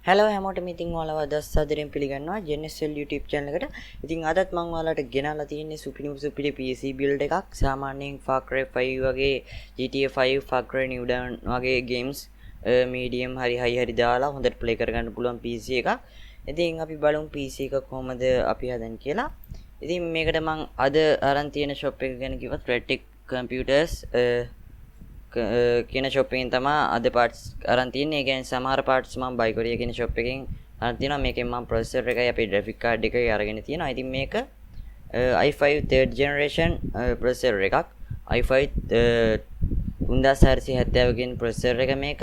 Hello හැමෝටම ඉතින් ඔයාලව දස්සාදරෙන් පිළිගන්නවා JNSL YouTube channel එකට. ඉතින් අදත් මම ඔයාලට ගෙනල්ලා තියෙන්නේ සුපිරි PC build එකක්. සාමාන්‍යයෙන් Far Cry 5 වගේ GTA 5 Far Cry New Dawn වගේ games medium හරි high හරි දාලා හොඳට play කරගන්න පුළුවන් PC එකක්. ඉතින් අපි බලමු PC එක කොහොමද අපි හදන්නේ කියලා. ඉතින් මේකට මම අද අරන් තියෙන shop එක ගැන කිව්වත් Redtech Computers කියන shop එකෙන් තමයි අද parts අරන් තියන්නේ. ඒ කියන්නේ සමහර parts මම buy කොරියා කියන shop එකෙන් අරන් තියෙනවා. මේකෙන් මම processor එකයි අපේ graphic card එකයි අරගෙන තියෙනවා. ඉතින් මේක i5 3rd generation processor එකක්. i5 3470 කියන processor එක මේක.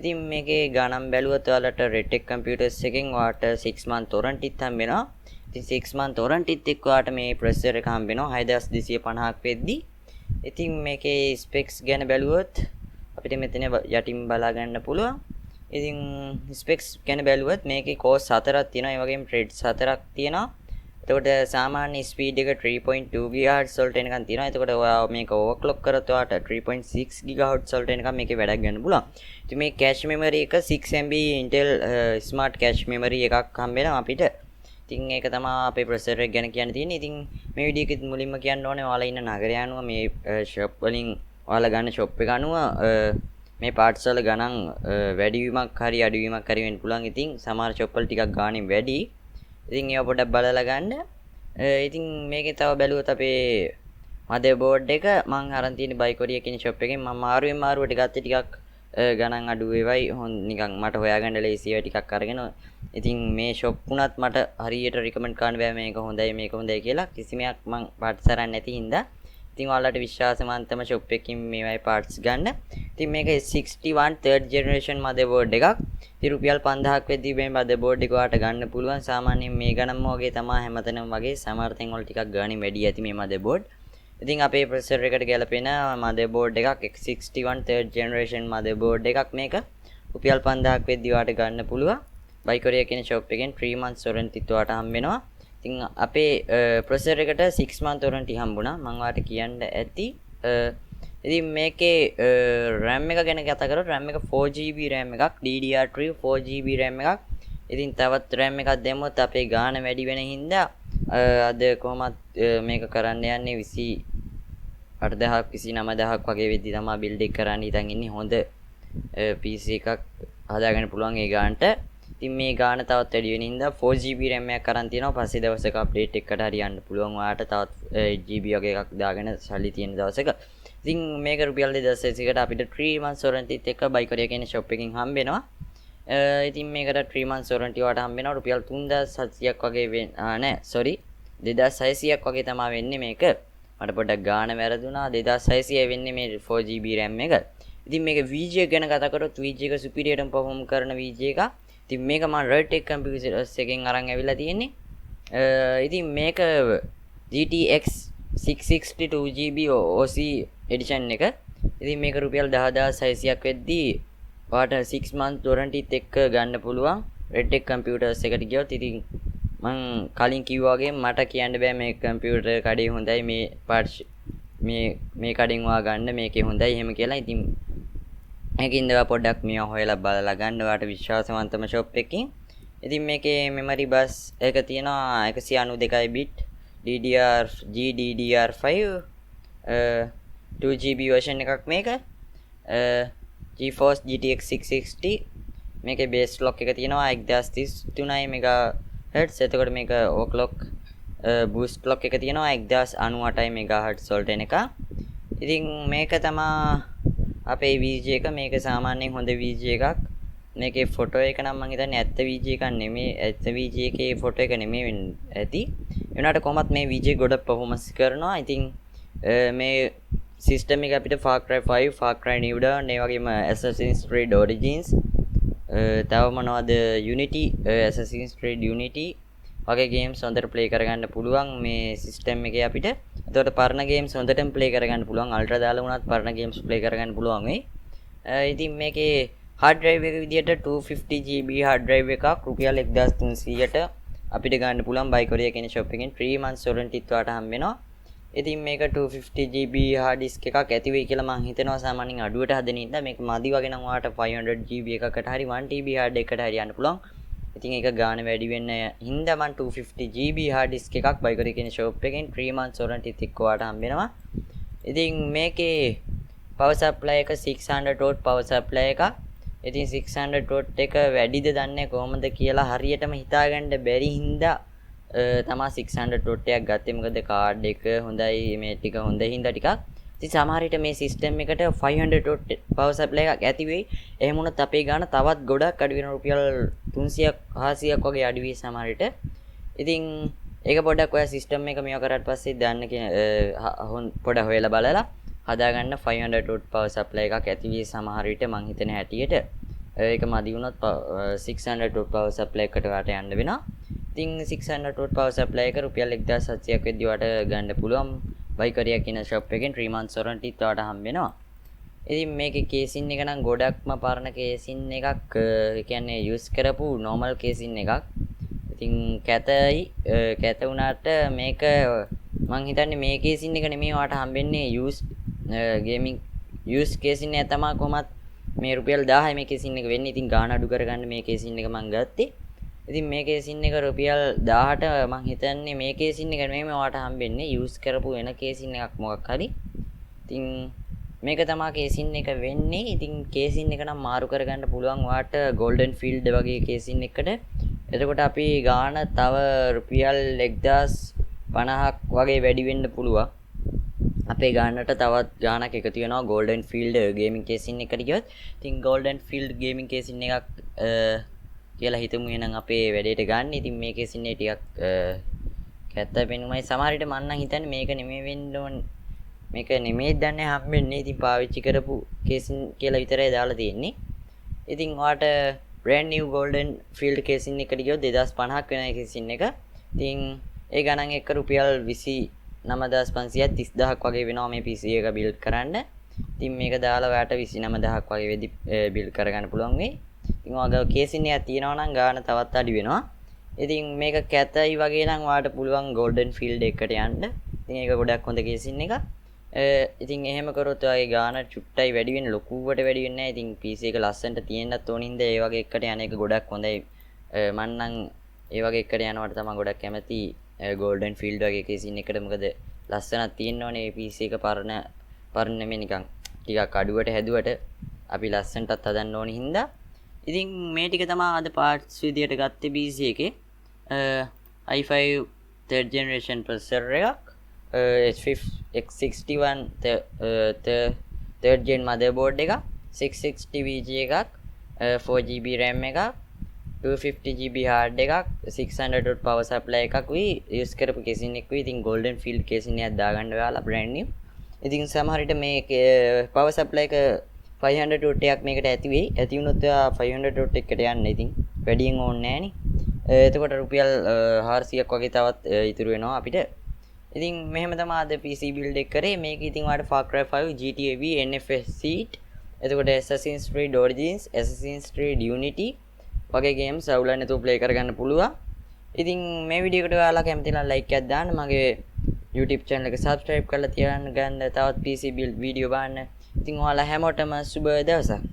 ඉතින් මේකේ ගණන් බැලුවොත් ඔයාලට Redtech Computers එකෙන් ඔයාලට 6 month warranty එකක් හම්බ වෙනවා. ඉතින් 6 month warranty එකක් ඔයාලට මේ processor එක හම්බ වෙනවා 6250ක් වෙද්දී. ඉතින් මේකේ ස්පෙක්ස් ගැන බැලුවොත් අපිට මෙතන යටින් බලා ගන්න පුළුවන්. ඉතින් ස්පෙක්ස් ගැන බැලුවොත් මේකේ කෝස් 4ක් තියෙනවා. ඒ වගේම threads 4ක් තියෙනවා. එතකොට සාමාන්‍ය ස්පීඩ් එක 3.2 GHz වලට එනකන් තියෙනවා. එතකොට ඔයා මේක ඕවර්ක්ලොක් කරත් ඔයාට 3.6 GHz වලට එනකන් මේකේ වැඩක් ගන්න පුළුවන්. ඉතින් මේ cache memory එක 6MB Intel smart cache memory එකක් හම්බ වෙනවා අපිට. ඉතින් ඒක තමයි අපේ processor එක ගැන කියන්න තියෙන්නේ. ඉතින් මේ වීඩියෝ එකෙත් මුලින්ම කියන්න ඕනේ ඔයාලා ඉන්න නගරය අනුව මේ shop වලින් ඔයාලා ගන්න shop එක අනුව මේ parts වල ගණන් වැඩිවීමක් හරි අඩුවීමක් හරි වෙන්න පුළුවන්. ඉතින් සමහර shop වල ටිකක් ගාණින් වැඩි. ඉතින් ඒව පොඩ්ඩක් බලලා ගන්න. ඉතින් මේකේ තව බැලුවොත් අපේ motherboard එක මම අරන් තියෙන්නේ buy korea කියන shop එකෙන්. මම මාරුවට ගත්තේ ටිකක් ගණන් අඩු වේවයි නිකන් මට හොයාගන්න ලේසියි ටිකක් අරගෙන. ඉතින් මේ shop උනත් මට හරියට recommend කරන්න බෑ මේක හොඳයි මේක හොඳයි කියලා. කිසිමයක් මං parts අරන් නැති හින්දා. ඉතින් ඔයාලට විශ්වාසවන්තම shop එකකින් මේවයි parts ගන්න. ඉතින් මේක 61 3rd generation motherboard එකක්. ඉතින් රුපියල් 5000ක් වෙද්දී මේ motherboard එක ඔයාලට ගන්න පුළුවන්. සාමාන්‍යයෙන් මේ ගණන්ම වගේ තමයි හැමතැනම වගේ. සමහර තැන් වල ටිකක් ගාණි වැඩි ඇති මේ motherboard. ඉතින් අපේ processor එකට ගැලපෙන motherboard එකක් X61 3rd generation motherboard එකක් මේක. රුපියල් 5000ක් වෙද්දී ඔයාලට ගන්න පුළුවන්. buy korea කියන shop එකෙන් 3 months warranty ඔයාලට හම්බ වෙනවා. ඉතින් අපේ processor එකට 6 month warranty හම්බුණා. මම ඔයාලට කියන්න ඇති. ඉතින් මේකේ RAM එක ගැන කතා කරොත් RAM එක 4GB RAM එකක්, DDR3 4GB RAM එකක්. ඉතින් තවත් RAM එකක් දැම්මොත් අපේ ගාණ වැඩි වෙන හින්දා අද කොහොමත් මේක කරන්න යන්නේ 28000ක් 29000ක් වගේ වෙද්දි තමයි build එක කරන්න ඉතින් ඉන්නේ. හොඳ PC එකක් හදාගන්න පුළුවන් ඒ ගානට. ඉතින් මේ ගාන තවත් වැඩි වෙන හින්දා 4GB RAM එකක් අරන් තියෙනවා. පස්සේ දවසක අප්ඩේට් එකකට හරියන්න පුළුවන්. ඔයාලට තවත් 8GB වගේ එකක් දාගෙන සල්ලි තියෙන දවසක. ඉතින් මේක රුපියල් 2600කට අපිට 3 months warranty එක buy korea කියන shop එකකින් හම්බ වෙනවා. ඉතින් මේකට 3 months warranty වට හම්බ වෙනවා. රුපියල් 3700ක් වගේ නෑ sorry 2600ක් වගේ තමයි වෙන්නේ මේක. මට පොඩ්ඩක් ගාන වැරදුනා. 2600 වෙන්නේ මේ 4GB RAM එක. ඉතින් මේක VGA ගැන කතා කරොත් VGA එක superior perform කරන VGA එකක්. ඉතින් මේක මම Redtech Computers එකෙන් අරන් ඇවිල්ලා තියෙන්නේ. ඉතින් මේක GTX 662GB OC edition එක. ඉතින් මේක රුපියල් 10600ක් වෙද්දී ඔයාලට 6 month warranty එක්ක ගන්න පුළුවන් Redtech Computers එකට ගියොත්. ඉතින් මං කලින් කිව්වා වගේ මට කියන්න බෑ මේ කම්පියුටර් කඩේ හොඳයි මේ parts මේ කඩෙන් ඔයා ගන්න මේකේ හොඳයි එහෙම කියලා. ඉතින් මේකින්ද ඔයා පොඩ්ඩක් මේවා හොයලා බලලා ගන්න ඔයාලට විශ්වාසවන්තම shop එකකින්. ඉතින් මේකේ memory bus එක තියෙනවා 192 bit GDDR5 2GB version එකක් මේක. GeForce GTX 660 මේකේ base clock එක තියෙනවා 1033 MHz. එතකොට මේක overclock boost clock එක තියෙනවා 1098 MHz වලට එන එක. ඉතින් මේක තමයි අපේ VGA එක. මේක සාමාන්‍යයෙන් හොඳ VGA එකක්. මේකේ ෆොටෝ එක නම් මම හිතන්නේ ඇත්ත VGA එකක් නෙමෙයි. ඇත්ත VGA එකේ ෆොටෝ එක නෙමෙයි වෙන්න ඇති. ඒ වුණාට කොහොමත් මේ VGA ගොඩ performance කරනවා. ඉතින් මේ system එක අපිට Far Cry 5, Far Cry New Dawn, ඒ වගේම Assassin's Creed Origins, තව මොනවද Unity, Assassin's Creed Unity වගේ games හොඳට play කරගන්න පුළුවන් මේ system එකේ අපිට. එතකොට පරණ games හොඳටම play කරගන්න පුළුවන්. ultra දාලා වුණත් පරණ games play කරගන්න පුළුවන් වෙයි. ඉතින් මේකේ hard drive එක විදියට 250GB hard drive එකක් රුපියල් 1300ට අපිට ගන්න පුළුවන් buy korea කියන shop එකෙන් 3 months warranty වාට හම්බ වෙනවා. ඉතින් මේක 250GB hard disk එකක් ඇති වෙයි කියලා මම හිතනවා සාමාන්‍යයෙන් අඩුවට හදන ඉඳලා මේක මදි වගේ නම් ඔයාලට 500GB එකකට හරි 1TB hard එකකට හරි යන්න පුළුවන්. ඉතින් ඒක ගාන වැඩි වෙන්න හින්දා මම 250GB hard disk එකක් buy කරේ කියන shop එකෙන් 3 months warranty තික් ඔයාලට හම්බ වෙනවා. ඉතින් මේකේ power supply එක 600 watt power supply එකක්. ඉතින් 600 watt එක වැඩිද දන්නේ කොහොමද කියලා හරියටම හිතාගන්න බැරි හින්දා තමා 600 watt එකක් ගත්තේ. මොකද කාඩ් එක හොඳයි මේ ටික හොඳයි හින්දා ටිකක්. ඉතින් සමහර විට මේ සිස්ටම් එකට 500 watt power supply එකක් ඇති වෙයි. එහෙම වුණොත් අපේ ගාන තවත් ගොඩක් අඩු වෙන රුපියල් 300ක් 400ක් වගේ අඩු වෙයි සමහර විට. ඉතින් ඒක පොඩ්ඩක් ඔයා සිස්ටම් එක මේව කරාට පස්සේ දාන්න පොඩ හොයලා බලලා හදාගන්න 500 watt power supply එකක් ඇති වෙයි සමහර විට මං හිතන හැටියට. ඒක මදි වුණොත් 600 watt power supply එකට වට යන්න වෙනවා. ඉතින් 600 watt power supply එක රුපියල් 1700ක් වෙද්දි වට ගන්න පුළුවන්. buy කරියා කියන shop එකෙන් 3 months warranty වට හම්බ වෙනවා. ඉතින් මේකේ කේසින් එක නම් ගොඩක්ම පරණ කේසින් එකක්. ඒ කියන්නේ use කරපු normal කේසින් එකක්. ඉතින් කැත වුණාට මේක මං හිතන්නේ මේ කේසින් එක නෙමෙයි වට හම්බෙන්නේ used gaming used කේසින් එක තමයි කොහොමත් මේ රුපියල් 1000යි මේ කේසින් එක වෙන්නේ. ඉතින් ගාණ අඩු කරගන්න මේ කේසින් එක මං ගත්තේ. ඉතින් මේ කේසින් එක රුපියල් 1000ට මං හිතන්නේ මේ කේසින් එක නෙමෙයි ඔයාලට හම්බෙන්නේ යූස් කරපු වෙන කේසින් එකක් මොකක් හරි. ඉතින් මේක තමයි කේසින් එක වෙන්නේ. ඉතින් කේසින් එක නම් මාරු කරගන්න පුළුවන් ඔයාලට golden field වගේ කේසින් එකකට. එතකොට අපි ගාණ තව රුපියල් 1050ක් වගේ වැඩි වෙන්න පුළුවන්. අපේ ගානට තවත් ගානක් එකතු වෙනවා golden field gaming කේසින් එකට ගියොත්. ඉතින් golden field gaming කේසින් එකක් කියලා හිතමු එහෙනම් අපේ වැඩේට ගන්න. ඉතින් මේ කේසින් එක ටිකක් කැත්ත වෙනුමයි සමහර විට මම නම් හිතන්නේ මේක නෙමෙයි වෙන්න ඕන. මේක නෙමෙයි දන්නේ හම්බෙන්නේ. ඉතින් පාවිච්චි කරපු කේසින් කියලා විතරයි දාලා තියෙන්නේ. ඉතින් ඔයාට brand new golden field casing එකට ගියොත් 2050ක් වෙන කේසින් එක. ඉතින් ඒ ගණන් එක්ක රුපියල් 29500ක් 30000ක් වගේ වෙනවා මේ PC එක build කරන්න. ඉතින් මේක දාලා ඔයාට 29000ක් වගේ වෙදි build කරගන්න පුළුවන් වෙයි. ඉතින් ඔයාගේ කේසින් එකක් තියෙනවා නම් ගාන තවත් අඩු වෙනවා. ඉතින් මේක කැතයි වගේ නම් ඔයාට පුළුවන් golden field එකට යන්න. ඉතින් ඒක ගොඩක් හොඳ කේසින් එකක්. ඉතින් එහෙම කරොත් ඔයාගේ ගාන චුට්ටයි වැඩි වෙන්නේ ලොකුවට වැඩි වෙන්නේ නැහැ. ඉතින් PC එක ලස්සනට තියෙන්නත් ඕනින්ද ඒ වගේ එකට යන එක ගොඩක් හොඳයි. මම නම් ඒ වගේ එකට යනවට තමයි ගොඩක් කැමති golden field වගේ කේසින් එකට. මොකද ලස්සනක් තියෙන්න ඕනේ PC එක පරණ නෙමෙයි නිකන් ටිකක් අඩුවට හැදුවට අපි ලස්සනටත් හදන්න ඕනි හින්දා. ඉතින් මේ ටික තමයි අද parts විදියට ගත්තේ PC එකේ. i5 third generation processor එකක්, X61 third gen motherboard එකක්, 660 VG එකක්, 4GB RAM එකක්, 250GB hard එකක්, 600 watt power supply එකක් use කරපු කේසින් එකක්. ඉතින් golden field කේසින් එකක් දාගන්න ඔයාලා brand new. ඉතින් සමහර විට මේ power supply එක 500 watt එකක් මේකට ඇති වෙයි. ඇති වුණොත් ඔයා 500 watt එකකට යන්න. ඉතින් වැඩියෙන් ඕනේ නැහැ නේ. එතකොට රුපියල් 400ක් වගේ තවත් ඉතුරු වෙනවා අපිට. ඉතින් මෙහෙම තමයි අද PC build එක කරේ. මේක ඉතින් ඔයාලට Far Cry 5 GTA V NFS Seat, එතකොට Assassin's Creed Origins, Assassin's Creed Unity වගේ games අවුලක් නැතුව play කරගන්න පුළුවන්. ඉතින් මේ වීඩියෝ එකට ඔයාලා කැමති නම් like එකක් දාන්න. මගේ YouTube channel එක subscribe කරලා තියාගන්න. තවත් PC build video බලන්න. ඉතින් ඔයාලා හැමෝටම සුබ දවසක්.